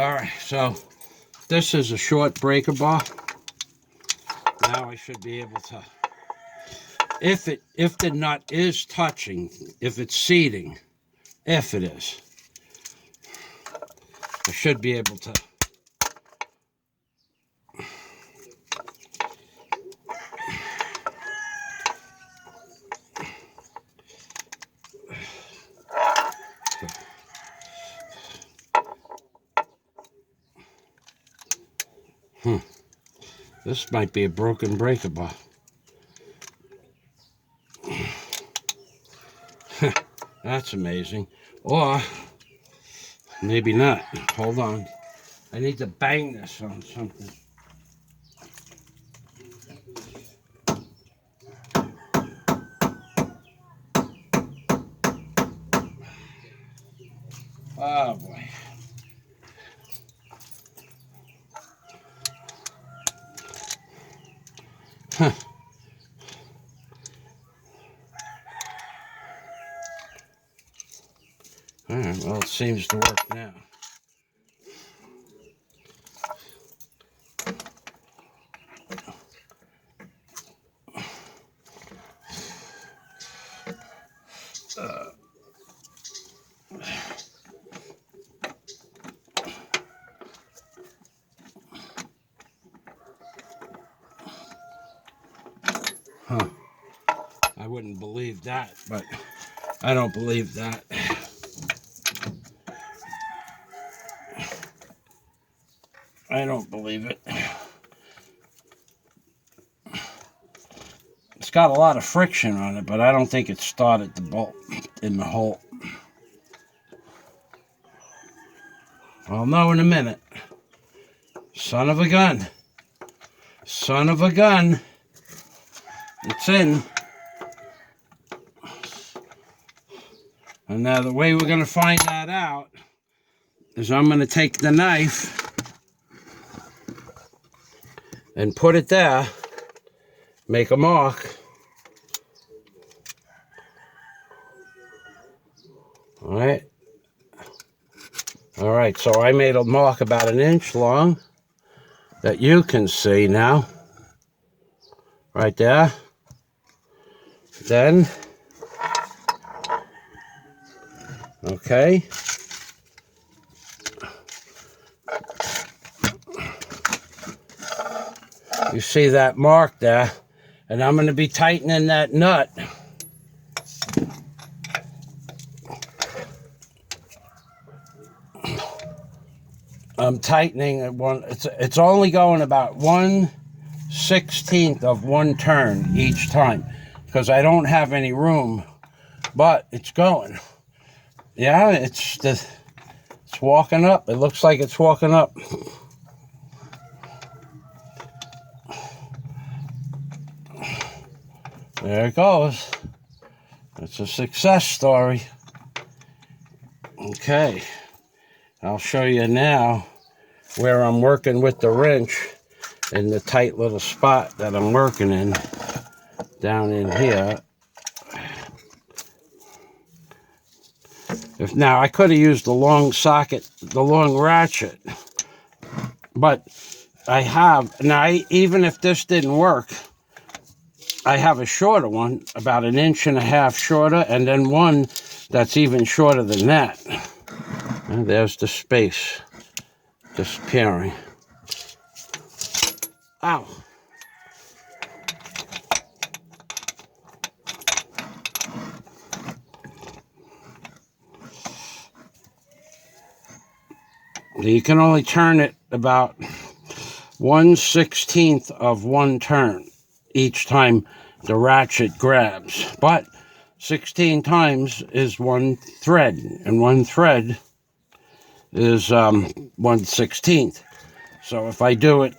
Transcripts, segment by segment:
All right, so this is a short breaker bar. Now I should be able to, if the nut is touching, if it's seating, if it is, I should be able to. This might be a broken breaker bar. That's amazing. Or maybe not. Hold on. I need to bang this on something. Oh boy. Huh. All right, well, it seems to work now. Huh. I wouldn't believe that, but I don't believe that. I don't believe it. It's got a lot of friction on it, but I don't think it started the bolt in the hole. I'll know in a minute. Son of a gun. Son of a gun. It's in. And now the way we're going to find that out is I'm going to take the knife and put it there, make a mark. All right. All right, so I made a mark about 1 inch long that you can see now. Right there. Then, okay. You see that mark there, and I'm going to be tightening that nut. I'm tightening it one. It's only going about 1/16 of one turn each time because I don't have any room, but it's going. Yeah, it's walking up. It looks like it's walking up. There it goes. It's a success story. Okay. I'll show you now where I'm working with the wrench in the tight little spot that I'm working in down in here. Now I could have used the long socket, the long ratchet, but I have, now even if this didn't work, I have a shorter one, about 1.5 inches shorter, and then one that's even shorter than that. And there's the space disappearing. Ow. You can only turn it about 1/16 of one turn each time the ratchet grabs. But 16 times is one thread, and one thread is 1/16. So if I do it,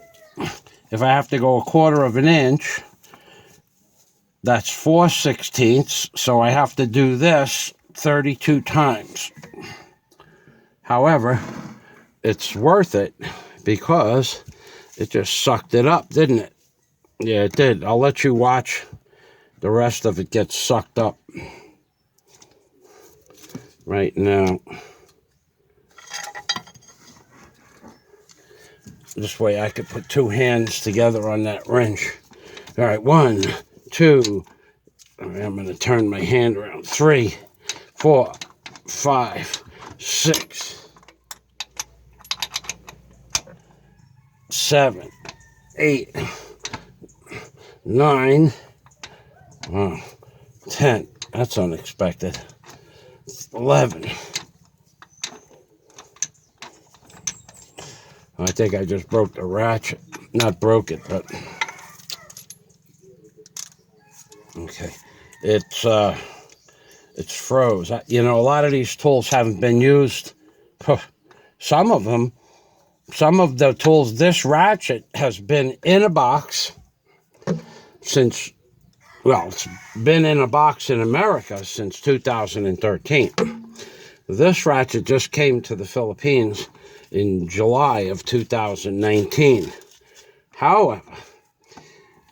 if I have to go 1/4 of an inch, that's 4/16. So I have to do this 32 times. However, it's worth it because it just sucked it up, didn't it? Yeah, it did. I'll let you watch the rest of it get sucked up right now. This way I could put two hands together on that wrench. All right, 1, 2, I'm going to turn my hand around. 3, 4, 5, 6, 7, 8, 9, 10. That's unexpected. 11. I think I just broke the ratchet. Not broke it, but okay. It's froze. You know, a lot of these tools haven't been used. Some of the tools, this ratchet has been in a box since, well, it's been in a box in America since 2013. This ratchet just came to the Philippines in July of 2019. However,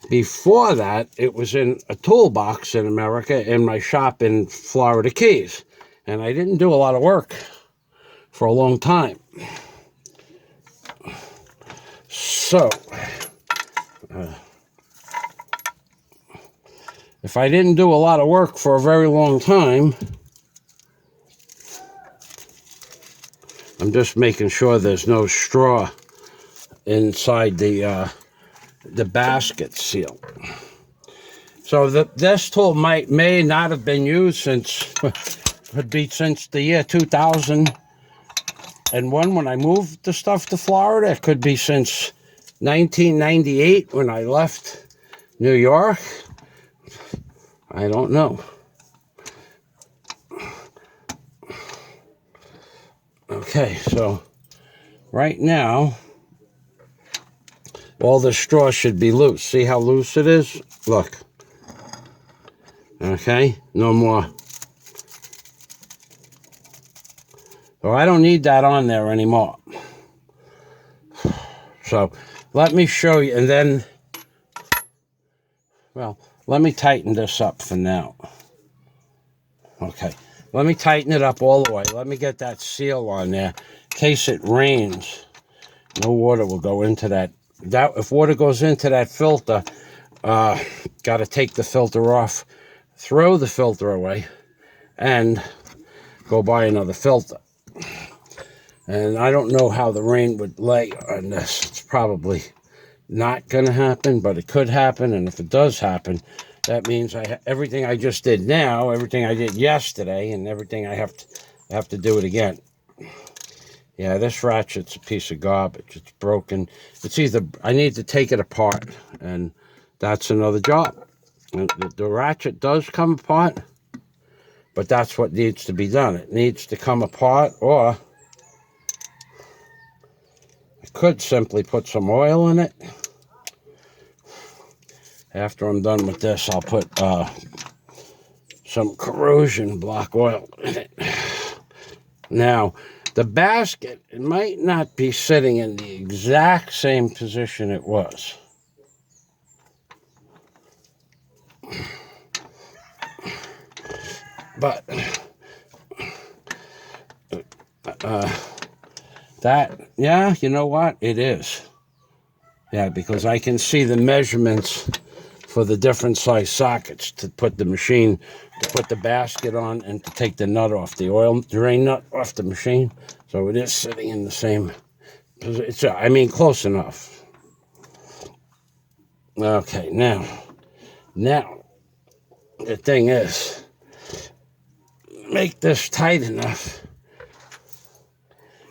before that, it was in a toolbox in America in my shop in Florida Keys. And I didn't do a lot of work for a long time. So, if I didn't do a lot of work for a very long time, I'm just making sure there's no straw inside the basket seal. So this tool may not have been used since, could be since the year 2001 when I moved the stuff to Florida. It could be since 1998 when I left New York. I don't know. Okay, so right now, all the straw should be loose. See how loose it is? Look. Okay, no more. So I don't need that on there anymore. So let me show you, and then, well, let me tighten this up for now. Okay, let me tighten it up all the way. Let me get that seal on there. In case it rains, no water will go into that. If water goes into that filter, got to take the filter off, throw the filter away, and go buy another filter. And I don't know how the rain would lay on this. It's probably not going to happen, but it could happen. And if it does happen, that means everything I just did now, everything I did yesterday, and everything I have to do it again. Yeah, this ratchet's a piece of garbage. It's broken. It's either I need to take it apart, and that's another job. The ratchet does come apart, but that's what needs to be done. It needs to come apart, or I could simply put some oil in it. After I'm done with this, I'll put some corrosion block oil in it. Now, the basket, it might not be sitting in the exact same position it was. But yeah, you know what? It is. Yeah, because I can see the measurements for the different size sockets to put the machine, to put the basket on, and to take the nut off, the oil drain nut off the machine. So it is sitting in the same position. I mean, close enough. Okay, now, the thing is, make this tight enough.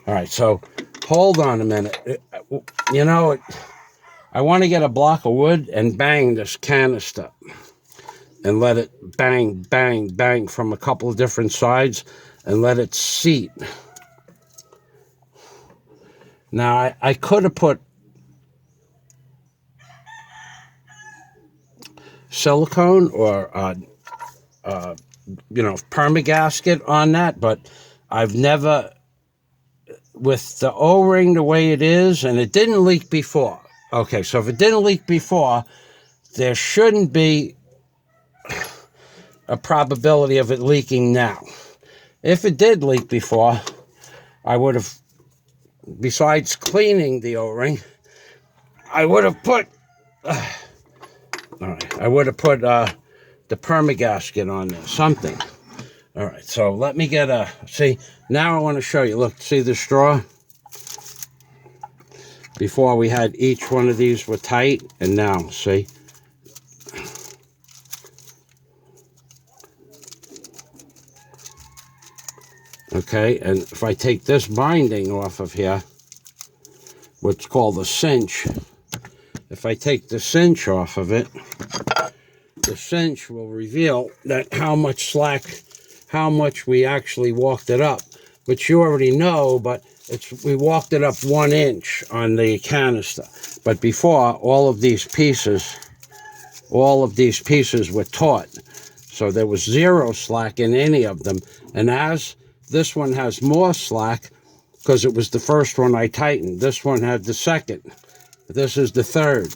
All right, so hold on a minute. You know, I want to get a block of wood and bang this canister and let it bang, bang, bang from a couple of different sides and let it seat. Now, I could have put silicone or, permagasket on that, but I've never, with the O-ring the way it is, and it didn't leak before. Okay, so if it didn't leak before, there shouldn't be a probability of it leaking now. If it did leak before, I would have, besides cleaning the O-ring, I would have put, all right, I would have put the permagasket on there, something. All right, so let me get see, now I want to show you. Look, see the straw? Before we had each one of these were tight, and now, see? Okay, and if I take this binding off of here, what's called the cinch, if I take the cinch off of it, the cinch will reveal that how much slack, how much we actually walked it up, which you already know, but we walked it up 1 inch on the canister. But before, all of these pieces were taut. So there was 0 slack in any of them. And as this one has more slack, because it was the first one I tightened, this one had the second. This is the third,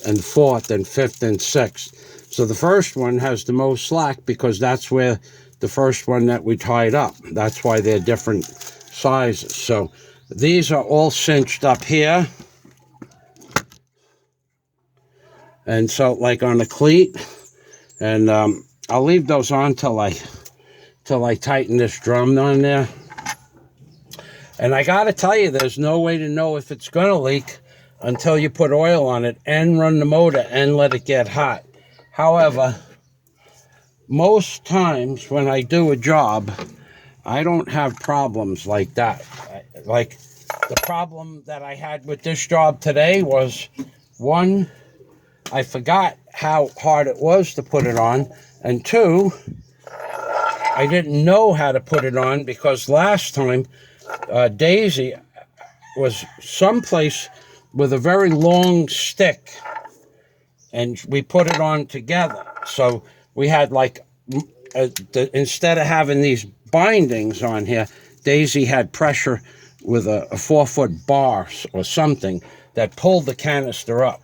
and fourth, and fifth, and sixth. So the first one has the most slack because that's where the first one that we tied up. That's why they're different sizes. So these are all cinched up here. And so like on the cleat, and I'll leave those on till I tighten this drum on there. And I gotta tell you, there's no way to know if it's gonna leak until you put oil on it and run the motor and let it get hot. However, most times when I do a job, I don't have problems like that. Like the problem that I had with this job today was, one, I forgot how hard it was to put it on, and two, I didn't know how to put it on because last time Daisy was someplace with a very long stick, and we put it on together. So we had like, instead of having these bindings on here, Daisy had pressure with a 4-foot bar or something that pulled the canister up.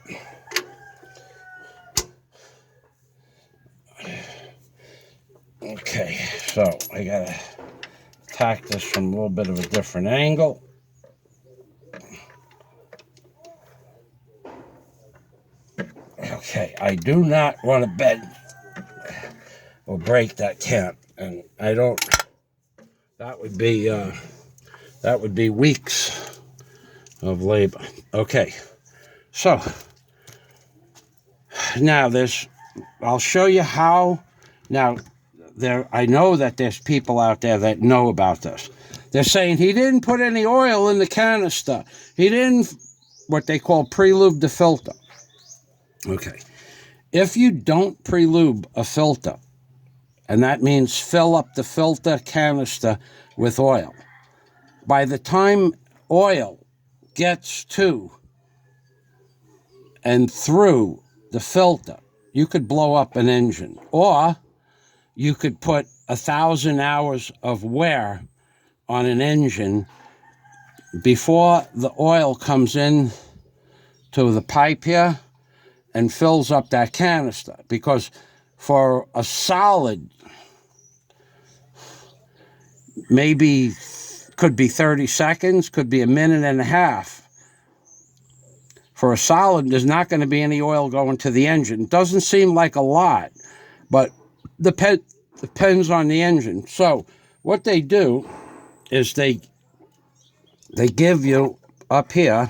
Okay, so I gotta attack this from a little bit of a different angle. Okay, I do not want to bend or break that camp, and I don't. That would be weeks of labor. Okay, so now I'll show you how. Now I know that there's people out there that know about this. They're saying he didn't put any oil in the canister. He didn't, what they call pre-lube the filter. Okay, if you don't pre-lube a filter, and that means fill up the filter canister with oil, by the time oil gets to and through the filter, you could blow up an engine, or you could put 1,000 hours of wear on an engine before the oil comes in to the pipe here and fills up that canister. Because for a solid, maybe could be 30 seconds, could be a minute and a half. For a solid, there's not going to be any oil going to the engine. It doesn't seem like a lot, but depends on the engine. So what they do is they give you up here,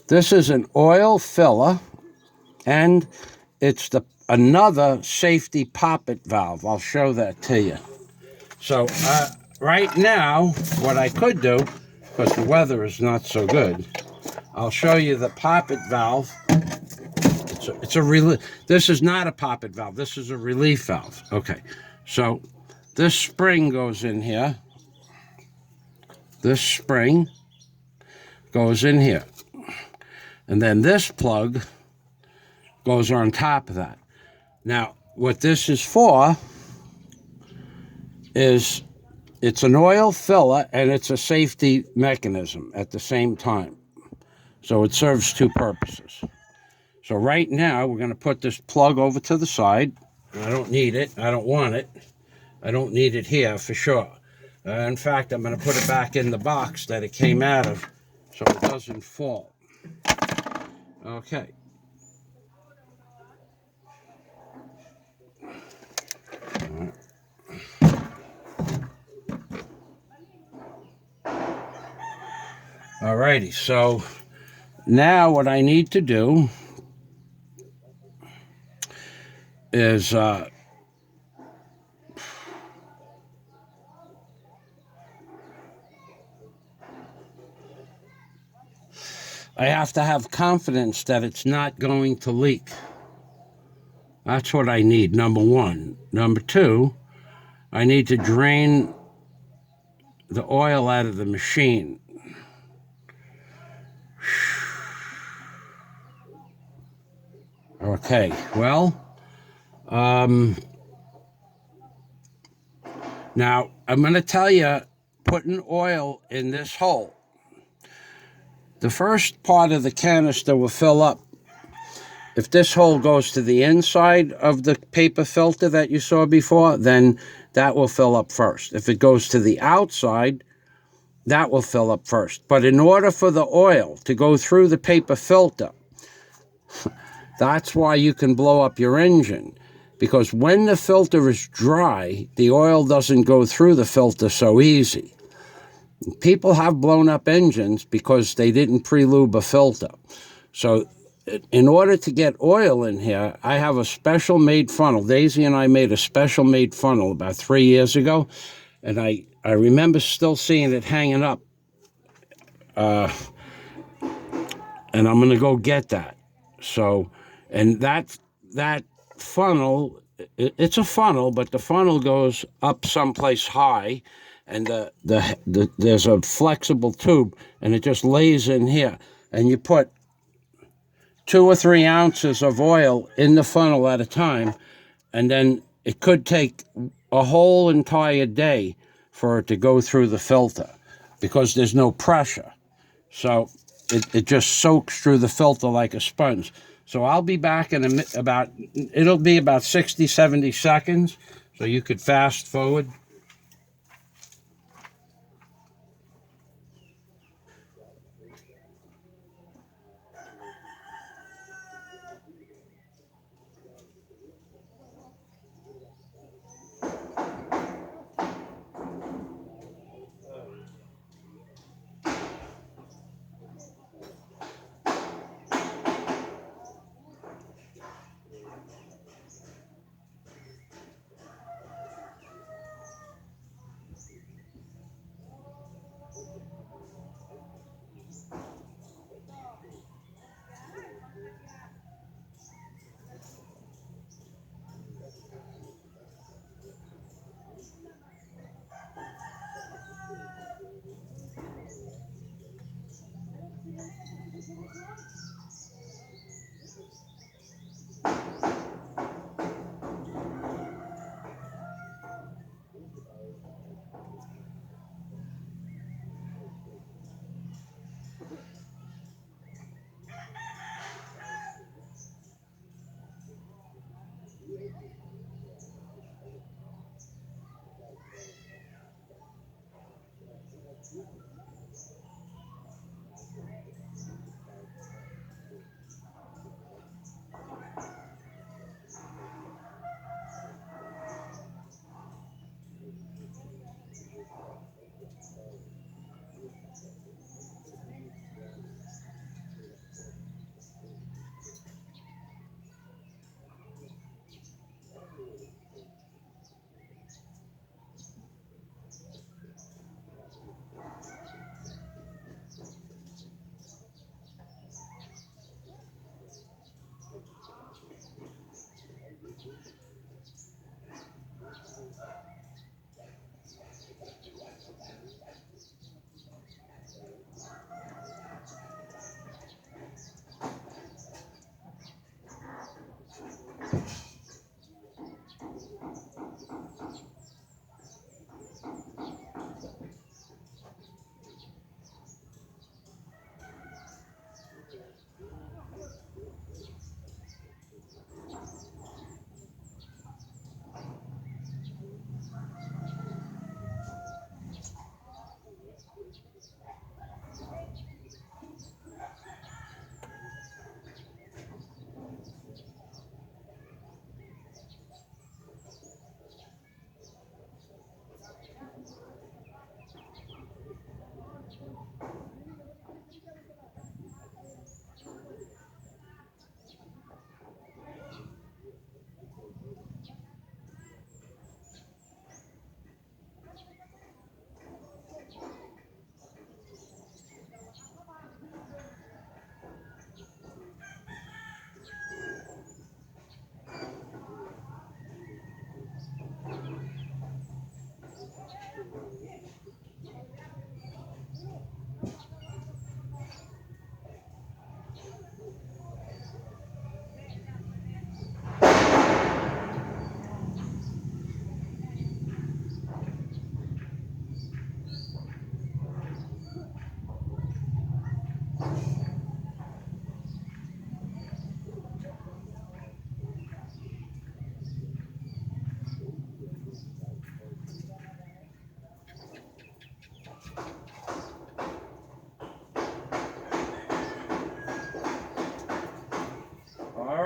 this is an oil filler, and it's another safety poppet valve. I'll show that to you. So right now, what I could do, because the weather is not so good, I'll show you the poppet valve. It's a relief. This is not a poppet valve. This is a relief valve. Okay, so this spring goes in here. This spring goes in here. And then this plug goes on top of that. Now, what this is for is it's an oil filler and it's a safety mechanism at the same time. So it serves two purposes. So right now, we're going to put this plug over to the side. I don't need it. I don't want it. I don't need it here for sure. In fact, I'm going to put it back in the box that it came out of so it doesn't fall. Okay. Alrighty, so now what I need to do is I have to have confidence that it's not going to leak. That's what I need, number one. Number two, I need to drain the oil out of the machine. Okay, well, now I'm going to tell you, putting oil in this hole, the first part of the canister will fill up. If this hole goes to the inside of the paper filter that you saw before, then that will fill up first. If it goes to the outside, that will fill up first. But in order for the oil to go through the paper filter, that's why you can blow up your engine. Because when the filter is dry, the oil doesn't go through the filter so easy. People have blown up engines because they didn't pre-lube a filter. So in order to get oil in here, I have a special made funnel. Daisy and I made a special made funnel about 3 years ago. And I remember still seeing it hanging up. And I'm going to go get that. So, and that funnel, it's a funnel, but the funnel goes up someplace high, and there's a flexible tube, and it just lays in here. And you put 2 or 3 ounces of oil in the funnel at a time, and then it could take a whole entire day for it to go through the filter because there's no pressure. So it just soaks through the filter like a sponge. So I'll be back in it'll be about 60, 70 seconds. So you could fast forward.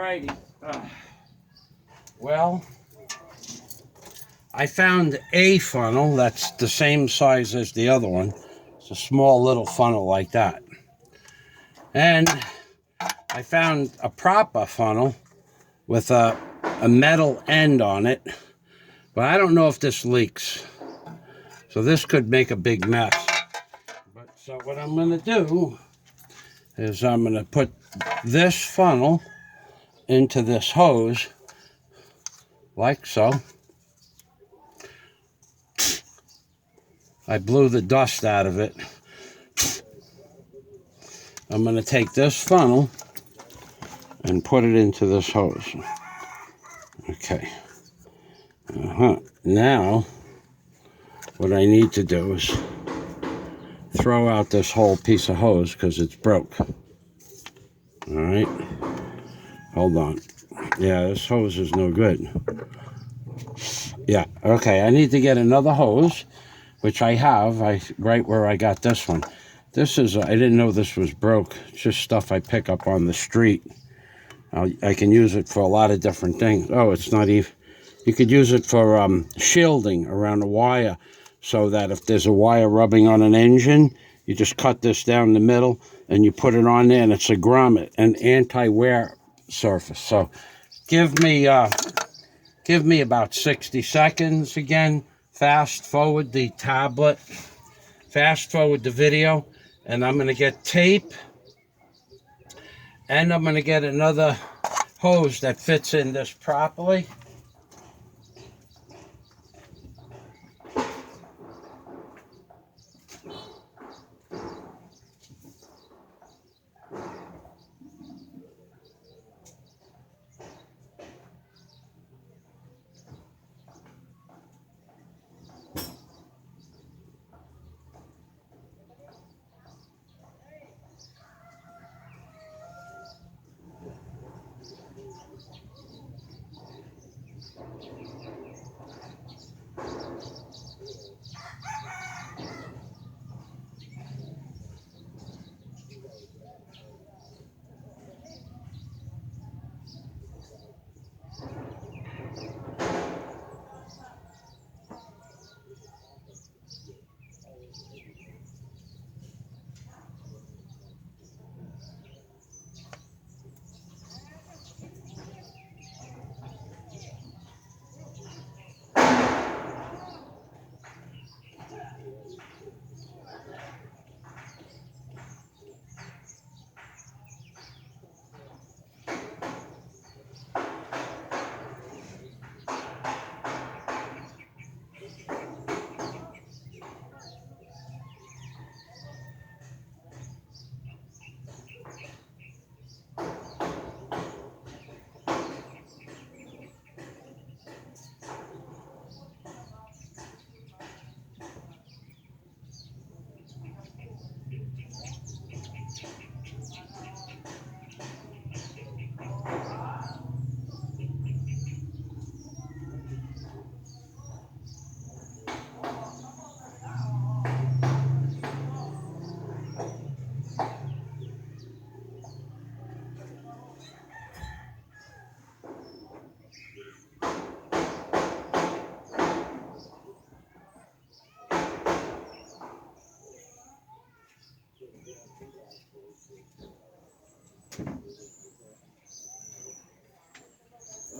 righty. Well, I found a funnel that's the same size as the other one. It's a small little funnel like that. And I found a proper funnel with a metal end on it. But I don't know if this leaks. So this could make a big mess. But so what I'm going to do is I'm going to put this funnel into this hose, like so. I blew the dust out of it. I'm going to take this funnel and put it into this hose. Okay. Now, what I need to do is throw out this whole piece of hose because it's broke. All right. Hold on. Yeah, this hose is no good. Yeah, okay. I need to get another hose, which I have, right where I got this one. This is, I didn't know this was broke. It's just stuff I pick up on the street. I can use it for a lot of different things. Oh, it's not even, you could use it for shielding around a wire so that if there's a wire rubbing on an engine, you just cut this down the middle and you put it on there, and it's a grommet, an anti-wear surface. So give me about 60 seconds again. Fast forward the tablet, fast forward the video, and I'm going to get tape, and I'm going to get another hose that fits in this properly.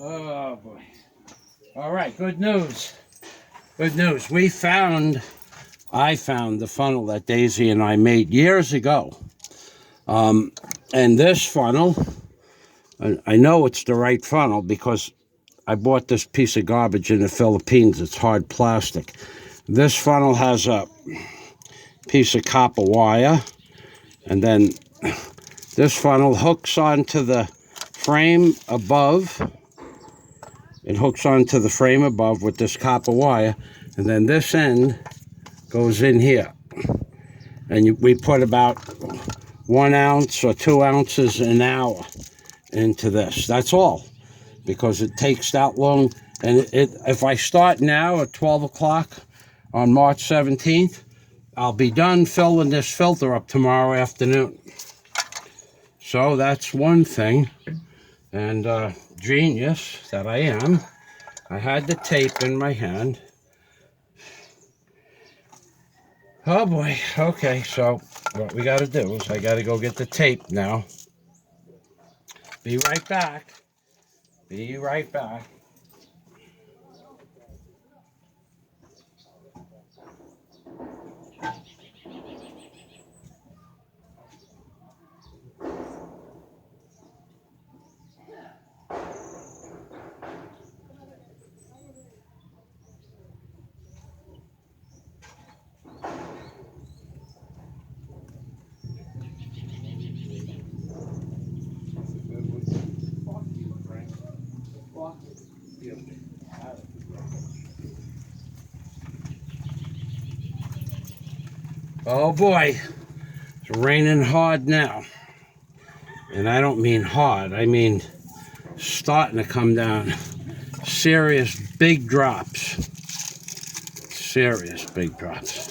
Oh boy. All right, good news. Good news. I found the funnel that Daisy and I made years ago. And this funnel, I know it's the right funnel because I bought this piece of garbage in the Philippines. It's hard plastic. This funnel has a piece of copper wire, and then this funnel hooks onto the frame above. It hooks onto the frame above with this copper wire, and then this end goes in here. And we put about 1 ounce or 2 ounces an hour into this. That's all, because it takes that long. And if I start now at 12 o'clock on March 17th, I'll be done filling this filter up tomorrow afternoon. So that's one thing And genius that I am, I had the tape in my hand. Oh boy, okay, so what we got to do is I got to go get the tape now. Be right back. Be right back. Oh boy, it's raining hard now. And I don't mean hard, I mean starting to come down. Serious big drops. Serious big drops.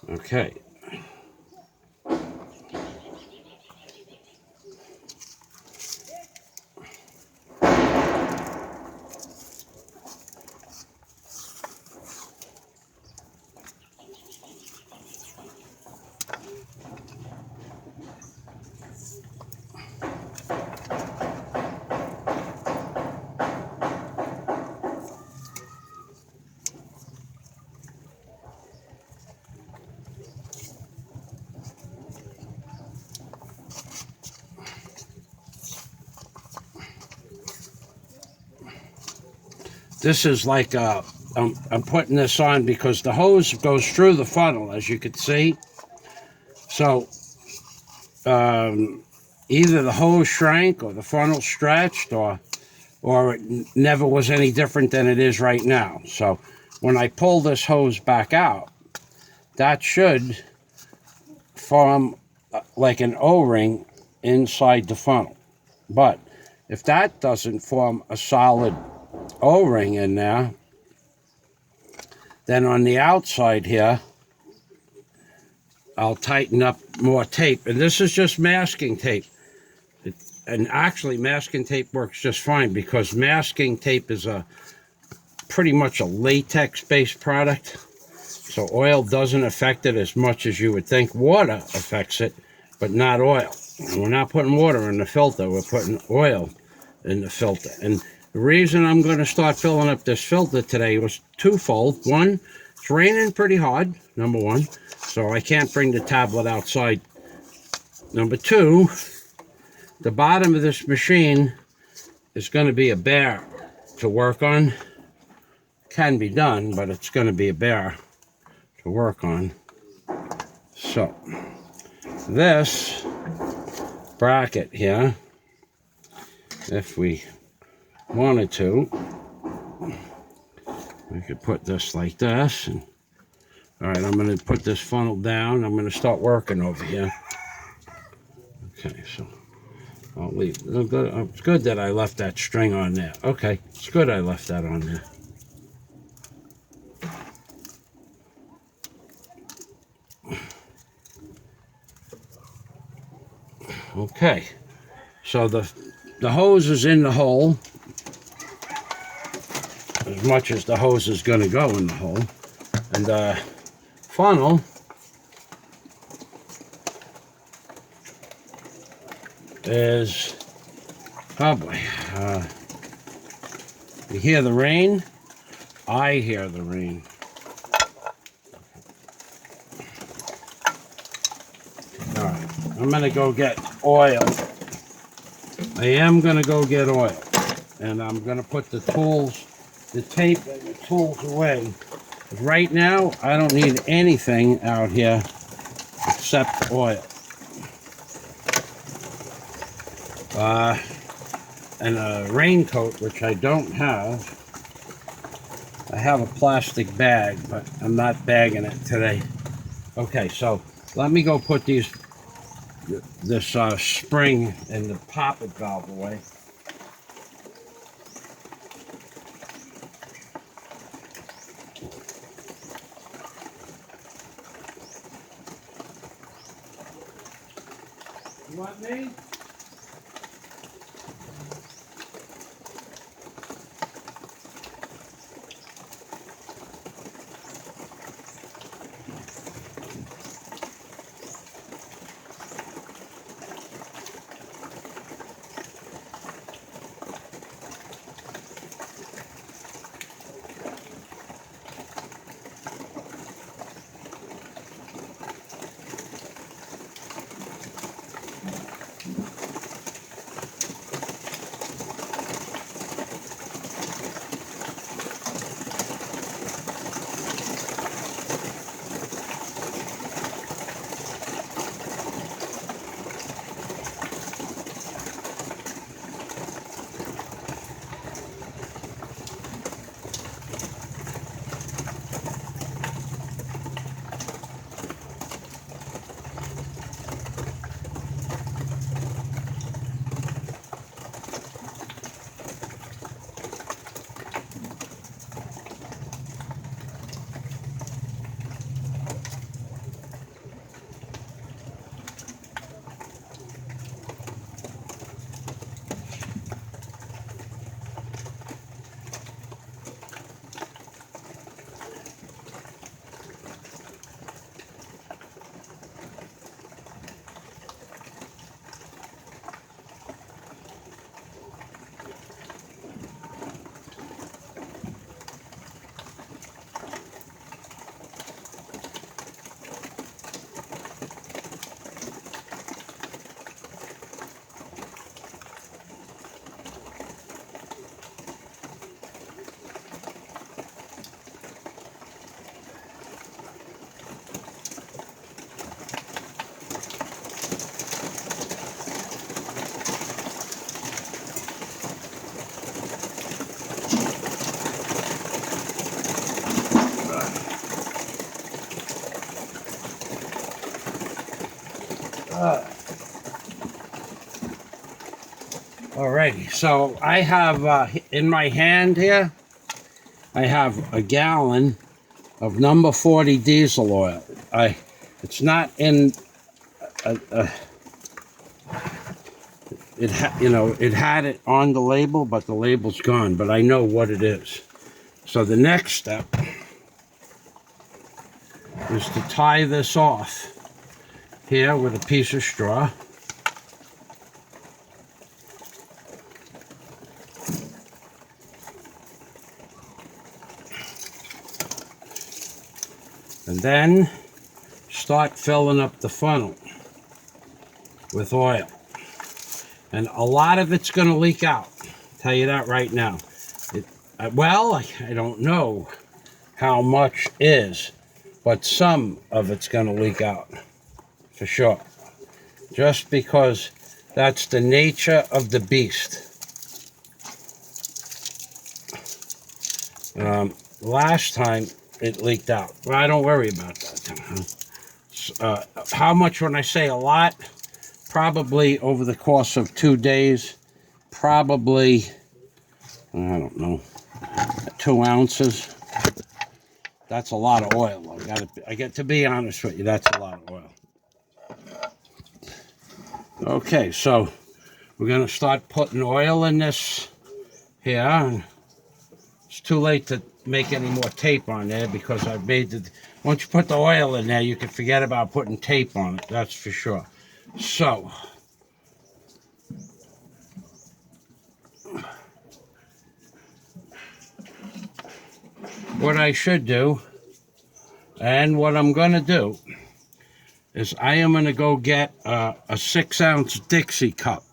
Okay. This is like I'm putting this on because the hose goes through the funnel, as you can see. So either the hose shrank or the funnel stretched, or it never was any different than it is right now. So when I pull this hose back out, that should form like an O-ring inside the funnel. But if that doesn't form a solid O-ring in there, then on the outside here, I'll tighten up more tape. And this is just masking tape. And actually, masking tape works just fine because masking tape is pretty much a latex-based product. So oil doesn't affect it as much as you would think. Water affects it, but not oil. And we're not putting water in the filter. We're putting oil in the filter. And the reason I'm going to start filling up this filter today was twofold. One, it's raining pretty hard, number one, so I can't bring the tablet outside. Number two, the bottom of this machine is going to be a bear to work on. Can be done, but it's going to be a bear to work on. So this bracket here, if we wanted to, we could put this like this. And all right, I'm going to put this funnel down. I'm going to start working over here. Okay, so I'll leave. It's good that I left that string on there. Okay, it's good I left that on there. Okay, so the hose is in the hole, as much as the hose is going to go in the hole, and the funnel is, oh boy, you hear the rain? I hear the rain. All right, I'm going to go get oil. I am going to go get oil, and I'm going to put the tools, the tape and the tools away. Right now, I don't need anything out here except oil. and a raincoat, which I don't have. I have a plastic bag, but I'm not bagging it today. Okay, so let me go put this spring and the poppet valve away. You want me? Alrighty, so I have in my hand here, I have a gallon of number 40 diesel oil. It's not in it had it on the label, but the label's gone, but I know what it is. So the next step is to tie this off here with a piece of straw. And then start filling up the funnel with oil. And a lot of it's going to leak out. I'll tell you that right now. I don't know how much is, but some of it's going to leak out for sure. Just because that's the nature of the beast. Last time it leaked out. Well, don't worry about that. How much when I say a lot? Probably over the course of 2 days, probably, I don't know, 2 ounces. That's a lot of oil. I get to be honest with you, that's a lot of oil. Okay, so we're going to start putting oil in this here. It's too late to make any more tape on there because I've made the... Once you put the oil in there, you can forget about putting tape on it, that's for sure. So, what I should do, and what I'm going to do, is I am going to go get a 6-ounce Dixie cup.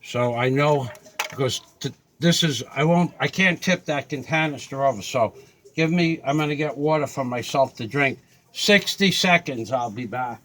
So I know, because this is, I can't tip that canister over. So I'm going to get water for myself to drink. 60 seconds, I'll be back.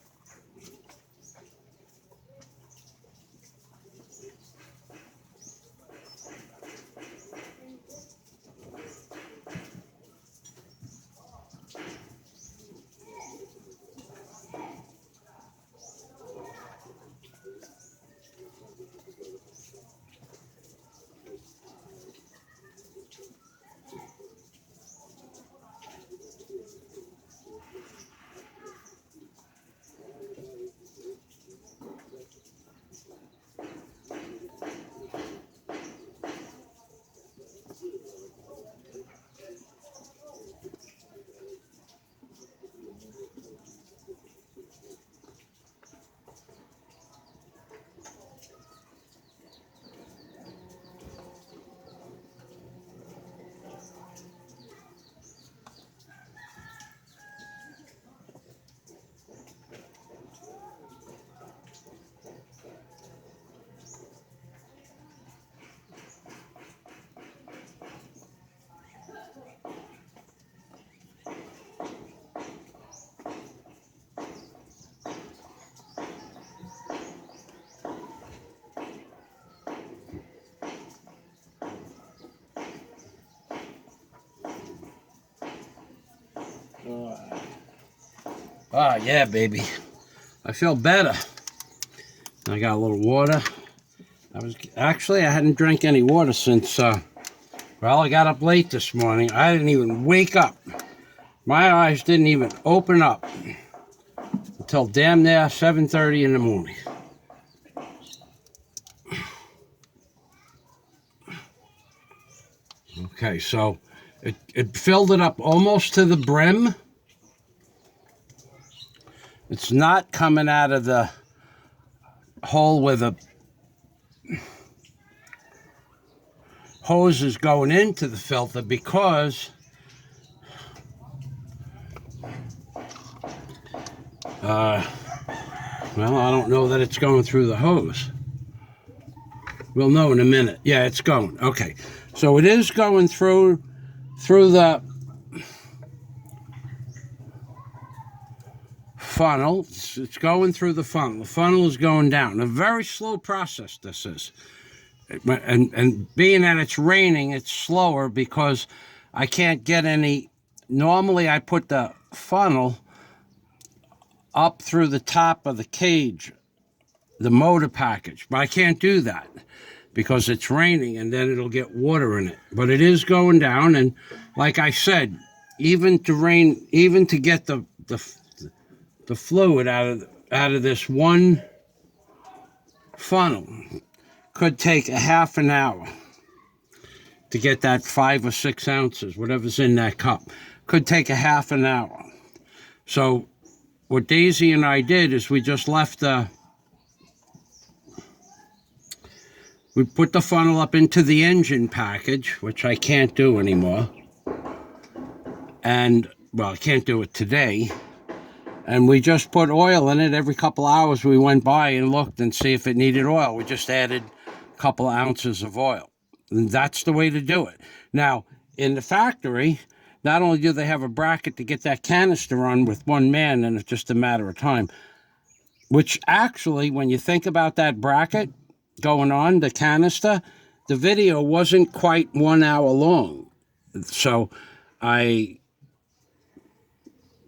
Ah, yeah, baby. I feel better. I got a little water. I hadn't drank any water since, well, I got up late this morning. I didn't even wake up. My eyes didn't even open up until damn near 7:30 in the morning. Okay, so it filled it up almost to the brim. It's not coming out of the hole where the hose is going into the filter because well, I don't know that it's going through the hose. We'll know in a minute. Yeah, it's going. Okay. So it is going through the funnel. It's going through the funnel. The funnel is going down. A very slow process this is. And being that it's raining, it's slower because I can't get any. Normally I put the funnel up through the top of the cage, the motor package, but I can't do that because it's raining and then it'll get water in it. But it is going down, and like I said, even to get the fluid out of this one funnel could take a half an hour to get that 5 or 6 ounces, whatever's in that cup. Could take a half an hour. So what Daisy and I did is we just left we put the funnel up into the engine package, which I can't do anymore. And, well, I can't do it today. And we just put oil in it. Every couple hours we went by and looked and see if it needed oil. We just added a couple ounces of oil. And that's the way to do it. Now, in the factory, not only do they have a bracket to get that canister on with one man, and it's just a matter of time, which actually, when you think about that bracket going on, the canister, the video wasn't quite 1 hour long. So I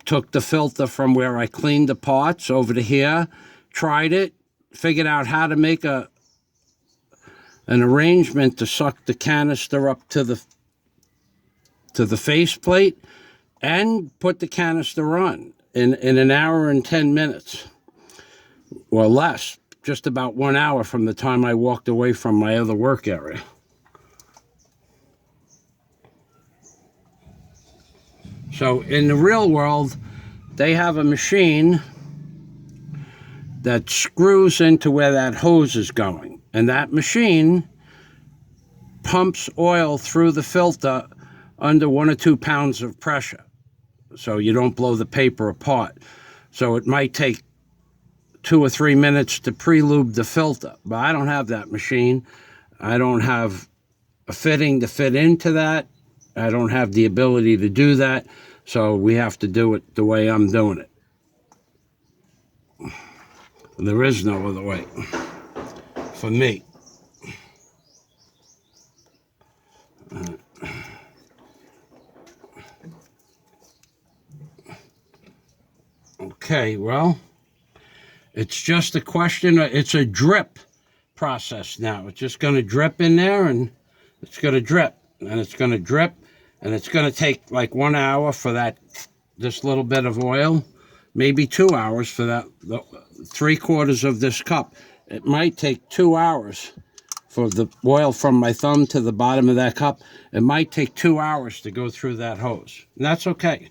took the filter from where I cleaned the parts over to here, tried it, figured out how to make an arrangement to suck the canister up to the faceplate, and put the canister on in an hour and 10 minutes or less, just about 1 hour from the time I walked away from my other work area. So in the real world, they have a machine that screws into where that hose is going. And that machine pumps oil through the filter under 1 or 2 pounds of pressure, so you don't blow the paper apart. So it might take 2 or 3 minutes to pre-lube the filter. But I don't have that machine. I don't have a fitting to fit into that. I don't have the ability to do that. So we have to do it the way I'm doing it. There is no other way for me. Okay, well, it's just a question of, it's a drip process now. It's just going to drip in there, and it's going to drip, and it's going to drip, and it's going to take like 1 hour for this little bit of oil, maybe 2 hours for that 3/4 of this cup. It might take 2 hours for the oil from my thumb to the bottom of that cup. It might take 2 hours to go through that hose, and that's okay.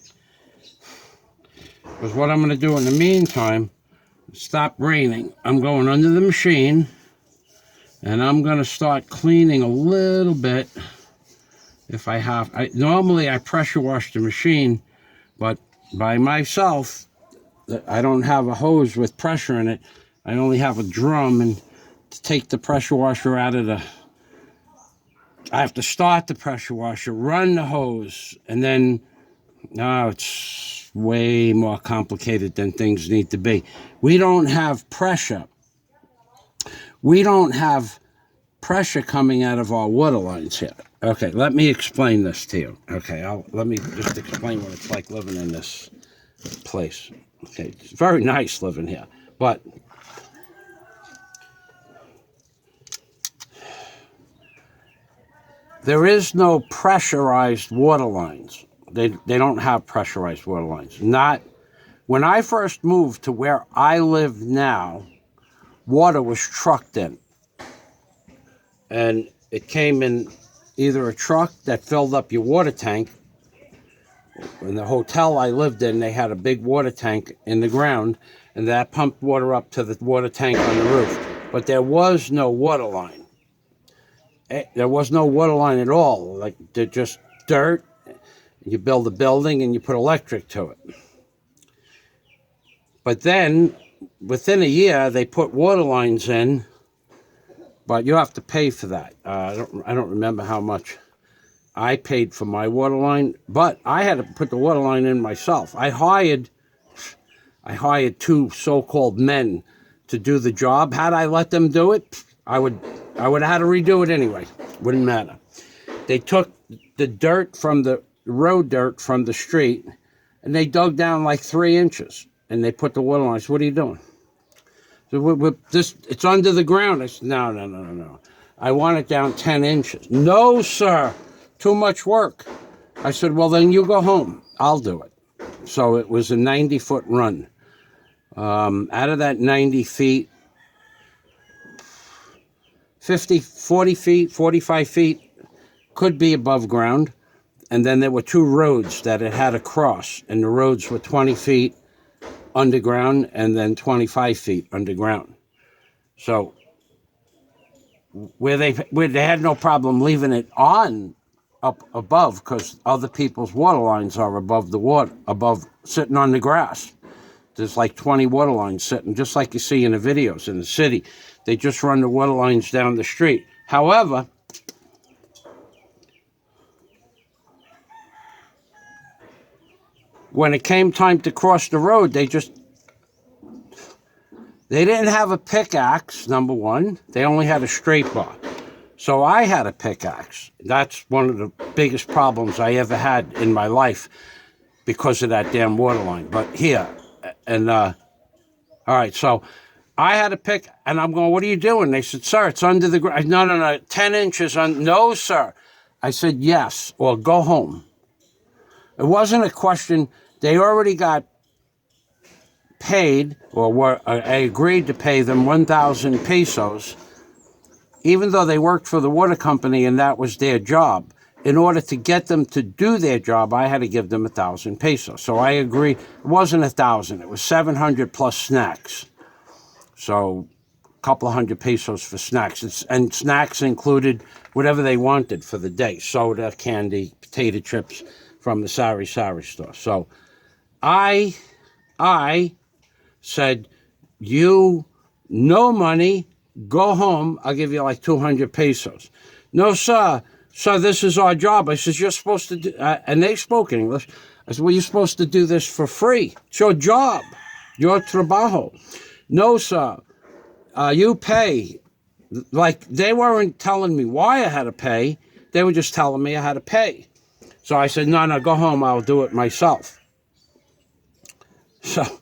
Because what I'm going to do in the meantime, stop raining, I'm going under the machine, and I'm going to start cleaning a little bit if I have. Normally I pressure wash the machine, but by myself, I don't have a hose with pressure in it. I only have a drum, and to take the pressure washer out of I have to start the pressure washer, run the hose, and then, no, it's way more complicated than things need to be. We don't have pressure. We don't have pressure coming out of our water lines here. Okay, let me explain this to you. Okay, let me just explain what it's like living in this place. Okay, it's very nice living here, but there is no pressurized water lines. They don't have pressurized water lines. Not when I first moved to where I live now, water was trucked in. And it came in either a truck that filled up your water tank. In the hotel I lived in, they had a big water tank in the ground, and that pumped water up to the water tank on the roof. But there was no water line. There was no water line at all. Like, they're just dirt. You build a building and you put electric to it. But then, within a year, they put water lines in, but you have to pay for that. I don't remember how much I paid for my water line, but I had to put the water line in myself. I hired 2 so-called men to do the job. Had I let them do it, I would have had to redo it anyway. Wouldn't matter. They took the dirt from the road dirt from the street, and they dug down like 3 inches, and they put the water line. I said, "What are you doing?" So it's under the ground. I said, no. I want it down 10 inches. No, sir. Too much work. I said, well, then you go home. I'll do it. So it was a 90-foot run. Out of that 90 feet, 40 feet, 45 feet could be above ground. And then there were 2 roads that it had to cross. And the roads were 20 feet underground and then 25 feet underground. So where they had no problem leaving it on up above, because other people's water lines are above the water, sitting on the grass. There's like 20 water lines sitting, just like you see in the videos in the city. They just run the water lines down the street. However, when it came time to cross the road, they didn't have a pickaxe, number one. They only had a straight bar. So I had a pickaxe. That's one of the biggest problems I ever had in my life because of that damn water line. But here, and all right, so I had a pick, and I'm going, what are you doing? They said, sir, it's under the ground. No, 10 inches on. No, sir. I said, yes, or go home. It wasn't a question. They already got paid, I agreed to pay them 1,000 pesos, even though they worked for the water company and that was their job. In order to get them to do their job, I had to give them 1,000 pesos. So I agreed. It wasn't 1,000. It was 700 plus snacks. So a couple of hundred pesos for snacks. And snacks included whatever they wanted for the day. Soda, candy, potato chips from the Sari store. So I said, you, no money, go home, I'll give you like 200 pesos. No, sir, this is our job. I said, you're supposed to do, and they spoke English. I said, well, you're supposed to do this for free. It's your job, your trabajo. No, sir, you pay. Like, they weren't telling me why I had to pay. They were just telling me I had to pay. So I said, no, go home, I'll do it myself. So